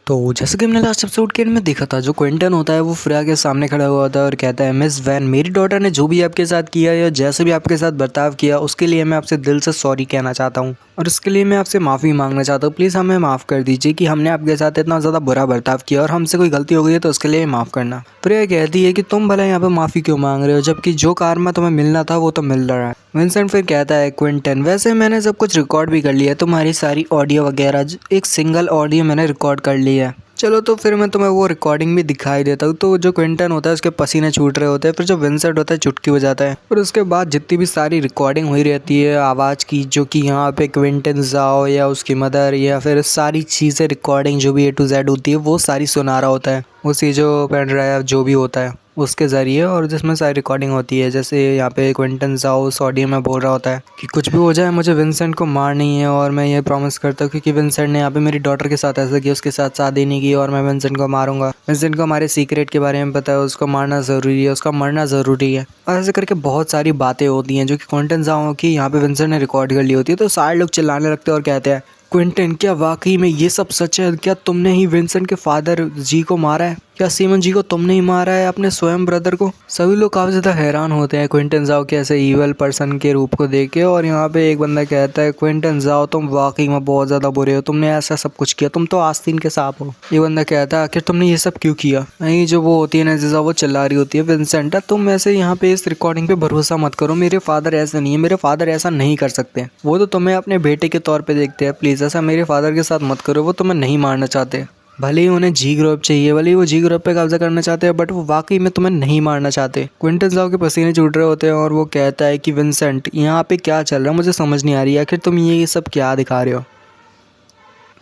तो जैसे कि हमने लास्ट एपिसोड के एंड में देखा था, जो क्विंटन होता है वो फ्रेया के सामने खड़ा हुआ होता है और कहता है, मिस वैन, मेरी डॉटर ने जो भी आपके साथ किया या जैसे भी आपके साथ बर्ताव किया उसके लिए मैं आपसे दिल से सॉरी कहना चाहता हूँ और इसके लिए मैं आपसे माफ़ी मांगना चाहता हूँ। प्लीज़ हमें माफ़ कर दीजिए कि हमने आपके साथ इतना ज़्यादा बुरा बर्ताव किया और हमसे कोई गलती हो गई है तो उसके लिए माफ़ करना। फ्रेया कहती है कि तुम भला यहाँ पे माफ़ी क्यों मांग रहे हो, जबकि जो कार्मा तुम्हें मिलना था वो तो मिल रहा है। विंसेंट फिर कहता है, क्विंटन वैसे मैंने सब कुछ रिकॉर्ड भी कर लिया है, तुम्हारी सारी ऑडियो वगैरह, एक सिंगल ऑडियो मैंने रिकॉर्ड कर ली है। चलो तो फिर मैं तुम्हें वो रिकॉर्डिंग भी दिखाई देता हूँ। तो जो क्विंटन होता है उसके पसीने छूट रहे होते हैं, फिर जो विंसेंट होता है चुटकी बजाता है और उसके बाद जितनी भी सारी रिकॉर्डिंग हुई रहती है आवाज़ की, जो कि यहाँ पे क्विंटन जाओ या उसकी मदर या फिर सारी चीज़ें रिकॉर्डिंग जो भी A to Z होती है वो सारी सुना रहा होता है उसी जो पेन ड्राइव जो भी होता है उसके ज़रिए, और जिसमें सारी रिकॉर्डिंग होती है। जैसे यहाँ पे क्विंटन जाओ उस ऑडियो में बोल रहा होता है कि कुछ भी हो जाए मुझे विंसेंट को मार नहीं है और मैं ये प्रॉमिस करता हूँ क्योंकि विंसेंट ने यहाँ पे मेरी डॉटर के साथ ऐसा किया, उसके साथ शादी नहीं की और मैं विंसेंट को मारूंगा। विंसेंट को हमारे सीक्रेट के बारे में पता है, उसको मारना ज़रूरी है, उसका मरना ज़रूरी है। और ऐसे करके बहुत सारी बातें होती हैं जो कि क्विंटन जाओ की यहाँ पे विंसेंट ने रिकॉर्ड कर ली होती है। तो सारे लोग चिल्लाने लगते हैं और कहते हैं, क्विंटन क्या वाकई में ये सब सच है? क्या तुमने ही विंसेंट के फादर जी को मारा है? क्या सीमन जी को तुमने ही मारा है, अपने स्वयं ब्रदर को? सभी लोग काफ़ी ज़्यादा हैरान होते हैं क्विंटन जाओ के ऐसे ईवल पर्सन के रूप को देख के। और यहाँ पे एक बंदा कहता है, क्विंटन जाओ तुम वाकई में बहुत ज़्यादा बुरे हो, तुमने ऐसा सब कुछ किया, तुम तो आस्तीन के सांप हो। ये बंदा कहता है, आखिर तुमने ये सब क्यों किया? नहीं, जो वो होती है ना जिसा वो चिल्ला रही होती है, विंसेंट तुम ऐसे यहाँ पे इस रिकॉर्डिंग पे भरोसा मत करो, मेरे फादर ऐसे नहीं है, मेरे फादर ऐसा नहीं कर सकते, वो तो तुम्हें अपने बेटे के तौर पे देखते हैं, प्लीज़ ऐसा मेरे फादर के साथ मत करो, वो तुम्हें नहीं मारना चाहते। भले ही उन्हें जी ग्रुप चाहिए, भले ही वो जी ग्रुप पे कब्जा करना चाहते हैं, बट वो वाकई में तुम्हें नहीं मारना चाहते। क्विंटन जाओ के पसीने छूट रहे होते हैं और वो कहता है कि विंसेंट यहाँ पे क्या चल रहा है, मुझे समझ नहीं आ रही है, आखिर तुम ये सब क्या दिखा रहे हो?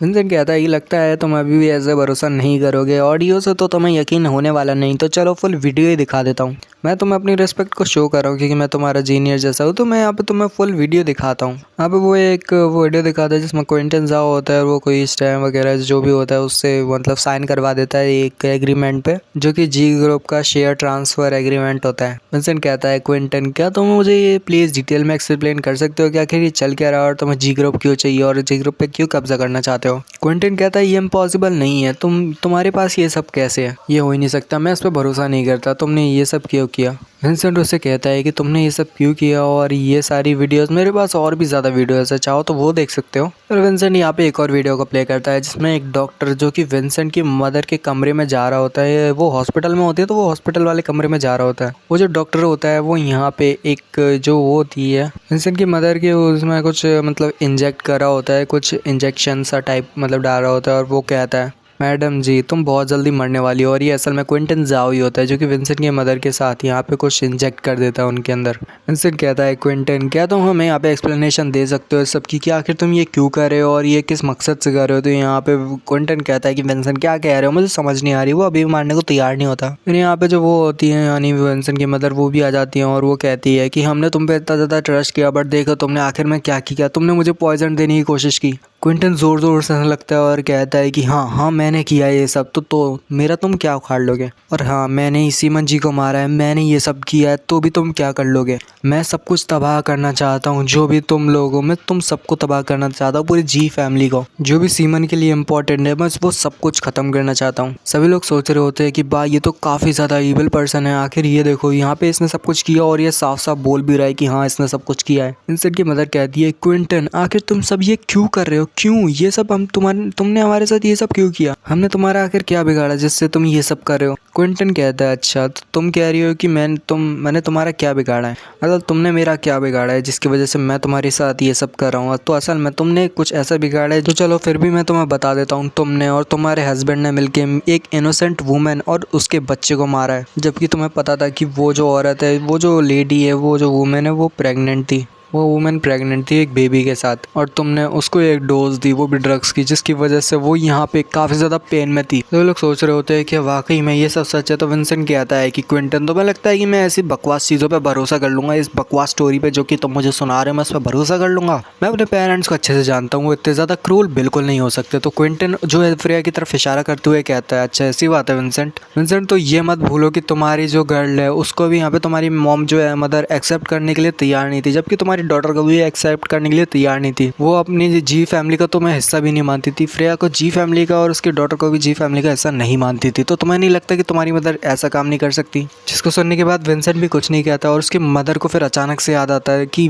विंसेंट कहता है, ये लगता है तुम अभी भी ऐसे भरोसा नहीं करोगे, ऑडियो से तो तुम्हें यकीन होने वाला नहीं, तो चलो फुल वीडियो ही दिखा देता हूँ। मैं तुम्हें अपनी रिस्पेक्ट को शो कर रहा हूँ क्योंकि मैं तुम्हारा जीनियर जैसा हूँ, तो मैं यहाँ पे तुम्हें फुल वीडियो दिखाता हूँ। यहाँ पे वो एक वीडियो दिखाता है जिसमें क्विंटन जाओ होता है और वो कोई स्टैम्प वगैरह जो भी होता है उससे मतलब साइन करवा देता है एक एग्रीमेंट पे, जो कि जी ग्रुप का शेयर ट्रांसफर एग्रीमेंट होता है। विंसेंट कहता है, क्विंटन क्या तुम मुझे ये प्लीज़ डिटेल में एक्सप्लेन कर सकते हो कि आखिर ये चल क्या रहा है और तुम्हें जी ग्रुप क्यों चाहिए और जी ग्रुप पे क्यों कब्जा करना चाहते हो? क्विंटन कहता है, ये इम्पॉसिबल नहीं है, तुम्हारे पास ये सब कैसे है? ये हो ही नहीं सकता, मैं इस पर भरोसा नहीं करता, तुमने ये सब क्यों किया? विंसेंट उससे कहता है कि तुमने ये सब क्यों किया और ये सारी वीडियोस, मेरे पास और भी ज़्यादा वीडियोस है, चाहो तो वो देख सकते हो। फिर विंसेंट यहाँ पे एक और वीडियो को प्ले करता है जिसमें एक डॉक्टर जो कि विंसेंट की मदर के कमरे में जा रहा होता है, वो हॉस्पिटल में होती है तो वो हॉस्पिटल वाले कमरे में जा रहा होता है। वो जो डॉक्टर होता है वो यहाँ पे एक जो वो होती है विंसेंट की मदर के, उसमें कुछ मतलब इंजेक्ट कर रहा होता है, कुछ इंजेक्शन सा टाइप मतलब डाल रहा होता है और वो कहता है, मैडम जी तुम बहुत जल्दी मरने वाली हो। और ये असल में क्विंटन जाओ ही होता है जो कि विंसेंट की मदर के साथ यहाँ पे कुछ इंजेक्ट कर देता है उनके अंदर। विंसेंट कहता है, क्विंटन क्या तुम हमें यहाँ पे एक्सप्लेनेशन दे सकते हो सबकी कि आखिर तुम ये क्यों कर रहे हो और ये किस मकसद से कर रहे हो? तो यहाँ पे क्विंटन कहता है कि विंसेंट क्या कह रहे हो, मुझे समझ नहीं आ रही, वो अभी मारने को तैयार नहीं होता। फिर यहाँ पे जो वो होती है यानी विंसेंट की मदर, वो भी आ जाती है और वो कहती है कि हमने तुम पे इतना ज़्यादा ट्रस्ट किया, बट देखो तुमने आखिर में क्या किया, तुमने मुझे पॉइजन देने की कोशिश की। क्विंटन ज़ोर ज़ोर से हंसने लगता है और कहता है कि हाँ मैंने किया ये सब, तो मेरा तुम क्या उखाड़ लोगे? और हाँ, मैंने ही सीमन जी को मारा है, मैंने ये सब किया है, तो भी तुम क्या कर लोगे? मैं सब कुछ तबाह करना चाहता हूँ, जो भी तुम लोग हो, मैं तुम सबको तबाह करना चाहता हूँ, पूरी जी फैमिली को, जो भी सीमन के लिए इम्पोर्टेंट है, मैं वो सब कुछ ख़त्म करना चाहता हूँ। सभी लोग सोच रहे होते हैं कि बा ये तो काफ़ी ज़्यादा ईविल पर्सन है, आखिर ये देखो यहाँ पे इसने सब कुछ किया और ये साफ साफ बोल भी रहा है कि हाँ इसने सब कुछ किया है। विंसेंट की मदर कहती है, क्विंटन आखिर तुम सब ये क्यों कर रहे हो, क्यों ये सब हम तुमने हमारे साथ ये सब क्यों किया? हमने तुम्हारा आखिर क्या बिगाड़ा जिससे तुम ये सब कर रहे हो? क्विंटन कहता है, अच्छा तो तुम कह रही हो कि मैंने तुम्हारा क्या बिगाड़ा है, मतलब तुमने मेरा क्या बिगाड़ा है जिसकी वजह से मैं तुम्हारे साथ ये सब कर रहा हूँ? तो असल में तुमने कुछ ऐसा बिगाड़ा है, तो चलो फिर भी मैं तुम्हें बता देता हूँ, तुमने और तुम्हारे हस्बैंड ने मिलके एक इनोसेंट वुमेन और उसके बच्चे को मारा है, जबकि तुम्हें पता था कि वो जो औरत है, वो जो लेडी है, वो जो वुमेन है, वो प्रेग्नेंट थी, वो वुमेन प्रेग्नेंट थी एक बेबी के साथ, और तुमने उसको एक डोज दी, वो भी ड्रग्स की, जिसकी वजह से वो यहाँ पे काफ़ी ज़्यादा पेन में थी। तो लोग सोच रहे होते हैं कि वाकई में ये सब सच है। तो विंसेंट कहता है कि क्विंटन तुम्हें लगता है कि मैं ऐसी बकवास चीज़ों पे भरोसा कर लूँगा, इस बकवास स्टोरी पे जो कि तुम मुझे सुना रहे हो, मैं उस पर भरोसा कर लूँगा? मैं अपने पेरेंट्स को अच्छे से जानता हूँ, वो इतने ज़्यादा क्रूल बिल्कुल नहीं हो सकते। तो क्विंटन जो है फ्रेया की तरफ इशारा करते हुए कहता है, अच्छा ऐसी बात है विंसेंट, तो ये मत भूलो कि तुम्हारी जो गर्ल है उसको भी यहाँ पे तुम्हारी मॉम जो है मदर एक्सेप्ट करने के लिए तैयार नहीं थी, जबकि तुम्हारी तुम्हारी डॉटर को भी एक्सेप्ट करने के लिए तैयार नहीं थी। वो अपनी जी फैमिली का तुम्हें हिस्सा भी नहीं मानती थी। फ्रेया को जी फैमिली का और उसकी डॉटर को भी जी फैमिली का हिस्सा नहीं मानती थी। तो तुम्हें नहीं लगता कि तुम्हारी मदर ऐसा काम नहीं कर सकती? जिसको सुनने के बाद विंसेंट भी कुछ नहीं कहता और उसकी मदर को फिर अचानक से याद आता है कि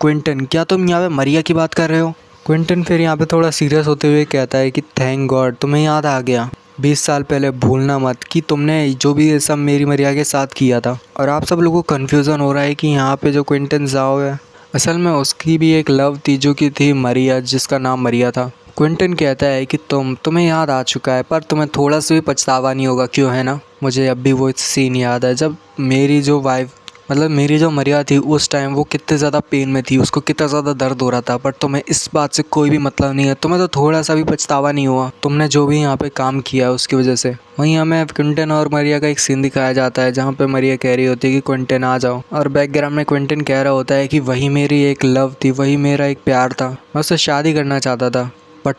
क्विंटन, क्या तुम यहाँ पे मरिया की बात कर रहे हो? क्विंटन फिर यहाँ पे थोड़ा सीरियस होते हुए कहता है कि थैंक गॉड तुम्हें याद आ गया। 20 साल पहले भूलना मत कि तुमने जो भी ये सब मेरी मरिया के साथ किया था। और आप सब लोगों को कन्फ्यूज़न हो रहा है कि यहाँ पे जो क्विंटन जाओ है, असल में उसकी भी एक लव थी जो कि थी मरिया, जिसका नाम मरिया था। क्विंटन कहता है कि तुम्हें याद आ चुका है, पर तुम्हें थोड़ा सा भी पछतावा नहीं होगा, क्यों है ना? मुझे अब भी वो सीन याद है जब मेरी जो मरिया थी उस टाइम वो कितने ज़्यादा पेन में थी, उसको कितना ज़्यादा दर्द हो रहा था। पर तुम्हें इस बात से कोई भी मतलब नहीं है, तुम्हें तो थोड़ा सा भी पछतावा नहीं हुआ तुमने जो भी यहाँ पे काम किया उसकी वजह से। वहीं हमें क्विंटन और मरिया का एक सीन दिखाया जाता है जहाँ पे मरिया कह रही होती है कि क्विंटन आ जाओ, और बैकग्राउंड में क्विंटन कह रहा होता है कि वही मेरी एक लव थी, वही मेरा एक प्यार था, मैं उससे शादी करना चाहता था। बट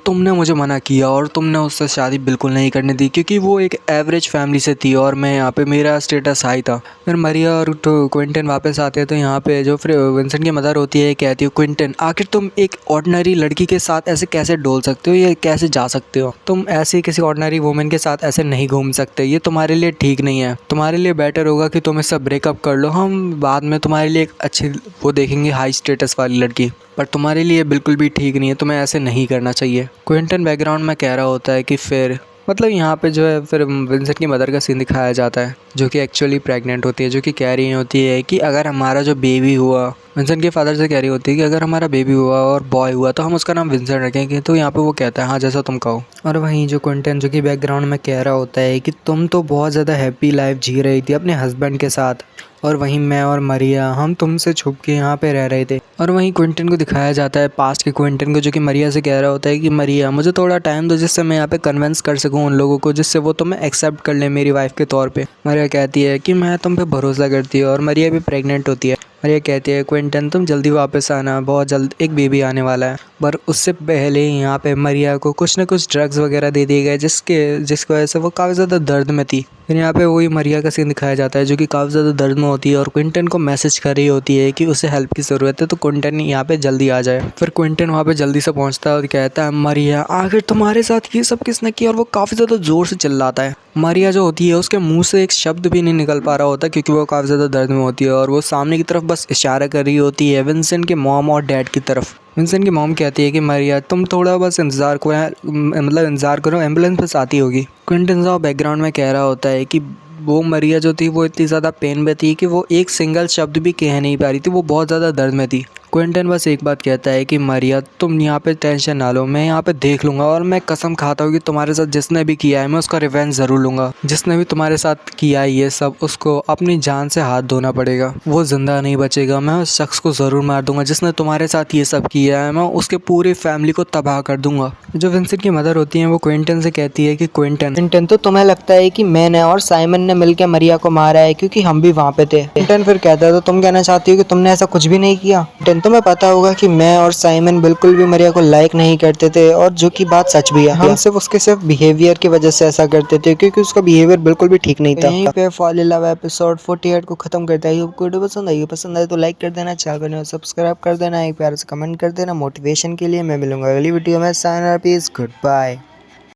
तुमने मुझे मना किया और तुमने उससे शादी बिल्कुल नहीं करने दी, क्योंकि वो एक एवरेज फैमिली से थी और मैं यहाँ पे मेरा स्टेटस हाई था। फिर मरिया और क्विंटन वापस आते हैं तो यहाँ पे जो फिर विंसेंट की मदर होती है कहती है, क्विंटन आखिर तुम एक ऑर्डिनरी लड़की के साथ ऐसे कैसे डोल सकते हो, ये कैसे जा सकते हो? तुम ऐसे किसी ऑर्डिनरी वुमेन के साथ ऐसे नहीं घूम सकते, ये तुम्हारे लिए ठीक नहीं है। तुम्हारे लिए बेटर होगा कि तुम इससे ब्रेकअप कर लो, हम बाद में तुम्हारे लिए एक अच्छी वो देखेंगे हाई स्टेटस वाली लड़की, पर तुम्हारे लिए बिल्कुल भी ठीक नहीं है, तुम्हें ऐसे नहीं करना चाहिए। क्विंटन बैकग्राउंड में कह रहा होता है कि फिर यहाँ पे जो है फिर विंसेंट की मदर का सीन दिखाया जाता है जो कि एक्चुअली प्रेग्नेंट होती है, जो कि कह रही होती है कि अगर हमारा जो बेबी हुआ, विंसेंट के फादर से कह रही होती है कि अगर हमारा बेबी हुआ और बॉय हुआ तो हम उसका नाम विंसेंट रखेंगे। तो यहाँ पे वो कहता है हाँ जैसा तुम कहो। और वहीं जो क्विंटन जो कि बैकग्राउंड में कह रहा होता है कि तुम तो बहुत ज़्यादा हैप्पी लाइफ जी रही थी अपने हस्बैंड के साथ, और वहीं मैं और मरिया हम तुमसे छुप के यहाँ पे रह रहे थे। और वहीं क्विंटन को दिखाया जाता है पास्ट के क्विंटन को, जो कि मरिया से कह रहा होता है कि मरिया मुझे थोड़ा टाइम दो जिससे मैं यहाँ पे कन्विंस कर सकूँ उन लोगों को, जिससे वो तुम्हें एक्सेप्ट कर ले मेरी वाइफ के तौर पे। मरिया कहती है कि मैं तुम पे भरोसा करती हूँ, और मरिया भी प्रेग्नेंट होती है। मरिया कहती है क्विंटन तुम जल्दी वापस आना, बहुत जल्द एक बेबी आने वाला है। पर उससे पहले यहाँ पे मरिया को कुछ न कुछ ड्रग्स वगैरह दे दिए गए जिसकी वजह से वो काफ़ी ज़्यादा दर्द में थी। फिर यहाँ पे वही मरिया का सीन दिखाया जाता है जो कि काफ़ी ज़्यादा दर्द में होती है और क्विंटन को मैसेज कर रही होती है कि उसे हेल्प की ज़रूरत है, तो क्विंटन यहाँ पे जल्दी आ जाए। फिर क्विंटन वहाँ पे जल्दी से पहुँचता है और कहता है मरिया आखिर तुम्हारे साथ ये सब किसने किया, और वो काफ़ी ज़्यादा ज़ोर से चिल्लाता है। मरिया जो होती है उसके मुंह से एक शब्द भी नहीं निकल पा रहा होता क्योंकि वो काफ़ी ज़्यादा दर्द में होती है, और वो सामने की तरफ बस इशारा कर रही होती है विंसेंट के मॉम और डैड की तरफ। विंसेंट की मॉम कहती है कि मरिया तुम थोड़ा बस इंतज़ार करो, एम्बुलेंस बस आती होगी। क्विंटन साहब बैकग्राउंड में कह रहा होता है कि वो मरिया जो थी वो इतनी ज़्यादा पेन में थी कि वो एक सिंगल शब्द भी कह नहीं पा रही थी, वो बहुत ज़्यादा दर्द में थी। क्विंटन बस एक बात कहता है कि मरिया तुम यहाँ पे टेंशन ना लो, मैं यहाँ पे देख लूँगा, और मैं कसम खाता हूँ कि तुम्हारे साथ जिसने भी किया है मैं उसका रिवेंज ज़रूर लूँगा। जिसने भी तुम्हारे साथ किया है ये सब उसको अपनी जान से हाथ धोना पड़ेगा, वो ज़िंदा नहीं बचेगा। मैं उस शख्स को ज़रूर मार दूंगा जिसने तुम्हारे साथ ये सब किया है, मैं उसके पूरी फैमिली को तबाह कर दूंगा। जो विंसेंट की मदर होती है वो क्विंटन से कहती है कि क्विंटन तो तुम्हें लगता है कि मैंने और साइमन ने मिलकर मरिया को मारा है क्योंकि हम भी वहाँ पे थे। क्विंटन फिर कहता है तो तुम कहना चाहती हो कि तुमने ऐसा कुछ भी नहीं किया? क्विंटन तुम्हें पता होगा कि मैं और साइमन बिल्कुल भी मरिया को लाइक नहीं करते थे, और जो कि बात सच भी है। हम सिर्फ उसके बिहेवियर की वजह से ऐसा करते थे क्योंकि उसका बिहेवियर बिल्कुल भी ठीक नहीं था। यहीं पे फॉल इन लव एपिसोड 48 को खत्म करता है। आपको वीडियो पसंद आई तो लाइक कर देना, चैनल को सब्सक्राइब कर देना, एक प्यार से कमेंट कर देना मोटिवेशन के लिए। मैं मिलूंगा अगली वीडियो में। Sign peace, good bye.